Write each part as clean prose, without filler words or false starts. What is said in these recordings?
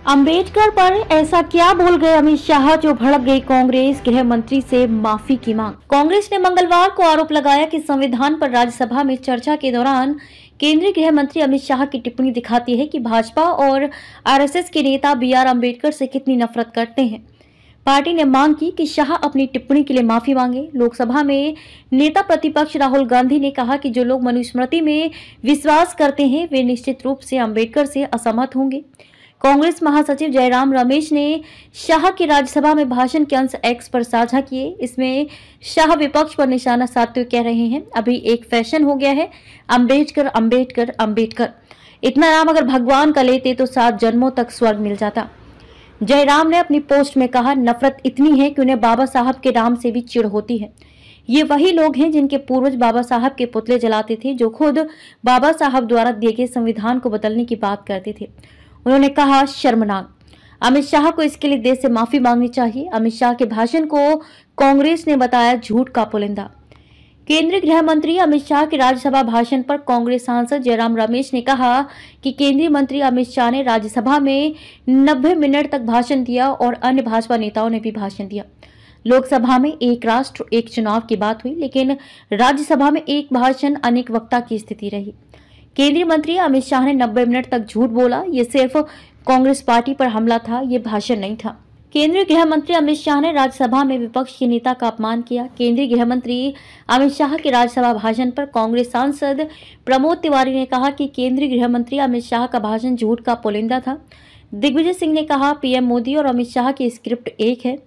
अंबेडकर पर ऐसा क्या बोल गए अमित शाह जो भड़क गई कांग्रेस, गृह मंत्री से माफी की मांग। कांग्रेस ने मंगलवार को आरोप लगाया कि संविधान पर राज्यसभा में चर्चा के दौरान केंद्रीय गृह मंत्री अमित शाह की टिप्पणी दिखाती है कि भाजपा और आरएसएस के नेता बीआर अंबेडकर से कितनी नफरत करते हैं। पार्टी ने मांग की कि शाह अपनी टिप्पणी के लिए माफी मांगे। लोकसभा में नेता प्रतिपक्ष राहुल गांधी ने कहा कि जो लोग मनुस्मृति में विश्वास करते हैं वे निश्चित रूप से अंबेडकर से असहमत होंगे। कांग्रेस महासचिव जयराम रमेश ने शाह के राज्यसभा में भाषण के अंश एक्स पर साझा किए। इसमें शाह विपक्ष पर निशाना साधते हुए कह रहे हैं, अभी एक फैशन हो गया है, अंबेडकर अंबेडकर अंबेडकर। इतना नाम अगर भगवान का लेते तो 7 जन्मों तक स्वर्ग मिल जाता। जयराम ने अपनी पोस्ट में कहा, नफरत इतनी है कि उन्हें बाबा साहब के नाम से भी चिढ़ होती है। ये वही लोग हैं जिनके पूर्वज बाबा साहब के पुतले जलाते थे, जो खुद बाबा साहब द्वारा दिए गए संविधान को बदलने की बात करते थे। उन्होंने कहा, शर्मनाक। अमित शाह को इसके लिए देश से माफी मांगनी चाहिए। अमित शाह के भाषण को कांग्रेस ने बताया झूठ का पुलिंदा। केंद्रीय गृह मंत्री अमित शाह के राज्यसभा भाषण पर कांग्रेस सांसद जयराम रमेश ने कहा कि केंद्रीय मंत्री अमित शाह ने राज्यसभा में 90 मिनट तक भाषण दिया और अन्य भाजपा नेताओं ने भी भाषण दिया। लोकसभा में एक राष्ट्र एक चुनाव की बात हुई, लेकिन राज्यसभा में एक भाषण अनेक वक्ता की स्थिति रही। केंद्रीय मंत्री अमित शाह ने 90 मिनट तक झूठ बोला। ये सिर्फ कांग्रेस पार्टी पर हमला था, ये भाषण नहीं था। केंद्रीय गृह मंत्री अमित शाह ने राज्यसभा में विपक्ष के नेता का अपमान किया। केंद्रीय गृह मंत्री अमित शाह के राज्यसभा भाषण पर कांग्रेस सांसद प्रमोद तिवारी ने कहा कि केंद्रीय गृह मंत्री अमित शाह का भाषण झूठ का पुलिंदा था। दिग्विजय सिंह ने कहा, पीएम मोदी और अमित शाह की स्क्रिप्ट एक है।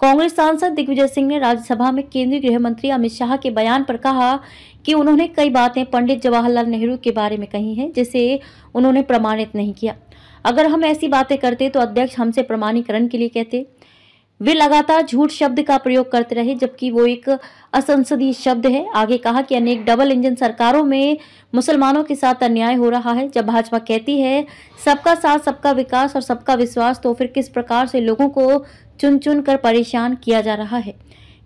कांग्रेस सांसद दिग्विजय सिंह ने राज्यसभा में केंद्रीय गृह मंत्री अमित शाह के बयान पर कहा कि उन्होंने कई बातें पंडित जवाहरलाल नेहरू के बारे में कही हैं जिसे उन्होंने प्रमाणित नहीं किया। अगर हम ऐसी बातें करते तो अध्यक्ष हमसे प्रमाणीकरण के लिए कहते। वे लगातार झूठ शब्द का प्रयोग करते रहे, जबकि वो एक असंसदीय शब्द है। आगे कहा कि अनेक डबल इंजन सरकारों में मुसलमानों के साथ अन्याय हो रहा है। जब भाजपा कहती है सबका साथ, सबका विकास और सबका विश्वास, तो फिर किस प्रकार से लोगों को चुन चुन कर परेशान किया जा रहा है।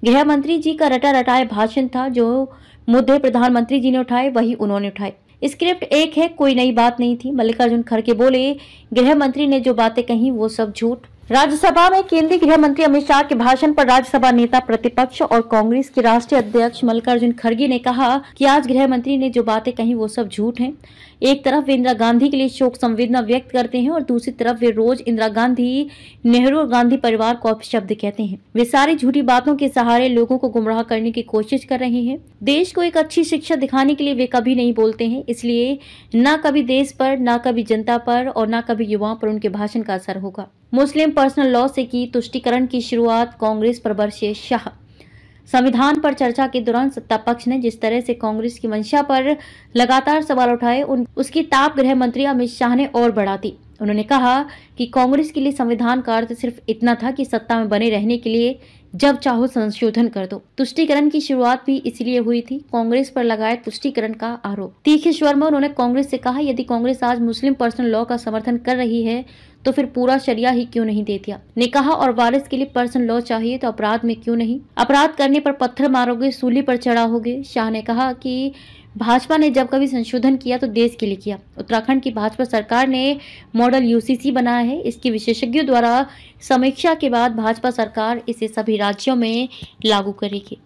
गृह मंत्री जी का रटा रटाए भाषण था। जो मुद्दे प्रधानमंत्री जी ने उठाए वही उन्होंने उठाए। स्क्रिप्ट एक है, कोई नई बात नहीं थी। मल्लिकार्जुन खड़गे बोले, गृह मंत्री ने जो बातें कही वो सब झूठ। राज्यसभा में केंद्रीय गृह मंत्री अमित शाह के भाषण पर राज्यसभा नेता प्रतिपक्ष और कांग्रेस के राष्ट्रीय अध्यक्ष मल्लिकार्जुन खड़गे ने कहा कि आज गृह मंत्री ने जो बातें कही वो सब झूठ हैं। एक तरफ वे इंदिरा गांधी के लिए शोक संवेदना व्यक्त करते हैं और दूसरी तरफ वे रोज इंदिरा गांधी, नेहरू और गांधी परिवार को अपशब्द कहते हैं। वे सारी झूठी बातों के सहारे लोगों को गुमराह करने की कोशिश कर रहे हैं। देश को एक अच्छी शिक्षा दिखाने के लिए वे कभी नहीं बोलते हैं, इसलिए न कभी देश पर, न कभी जनता पर और न कभी युवाओं पर उनके भाषण का असर होगा। मुस्लिम पर्सनल लॉ से की तुष्टीकरण की शुरुआत, कांग्रेस पर बरसे शाह। संविधान पर चर्चा के दौरान सत्ता पक्ष ने जिस तरह से कांग्रेस की मंशा पर लगातार सवाल उठाए, उसकी ताप गृह मंत्री अमित शाह ने और बढ़ा दी। उन्होंने कहा कि कांग्रेस के लिए संविधान का अर्थ सिर्फ इतना था कि सत्ता में बने रहने के लिए जब चाहो संशोधन कर दो। तुष्टीकरण की शुरुआत भी इसलिए हुई थी, कांग्रेस पर लगाए तुष्टीकरण का आरोप। तीखे स्वर में उन्होंने कांग्रेस से कहा, यदि कांग्रेस आज मुस्लिम पर्सनल लॉ का समर्थन कर रही है तो फिर पूरा शरिया ही क्यों नहीं दे दिया। ने कहा, और वारिस के लिए पर्सनल लॉ चाहिए तो अपराध में क्यों नहीं। अपराध करने पर पत्थर मारोगे, सूली पर चढ़ाओगे। शाह ने कहा कि भाजपा ने जब कभी संशोधन किया तो देश के लिए किया। उत्तराखंड की भाजपा सरकार ने मॉडल यूसीसी बनाया है। इसकी विशेषज्ञों द्वारा समीक्षा के बाद भाजपा सरकार इसे सभी राज्यों में लागू करेगी।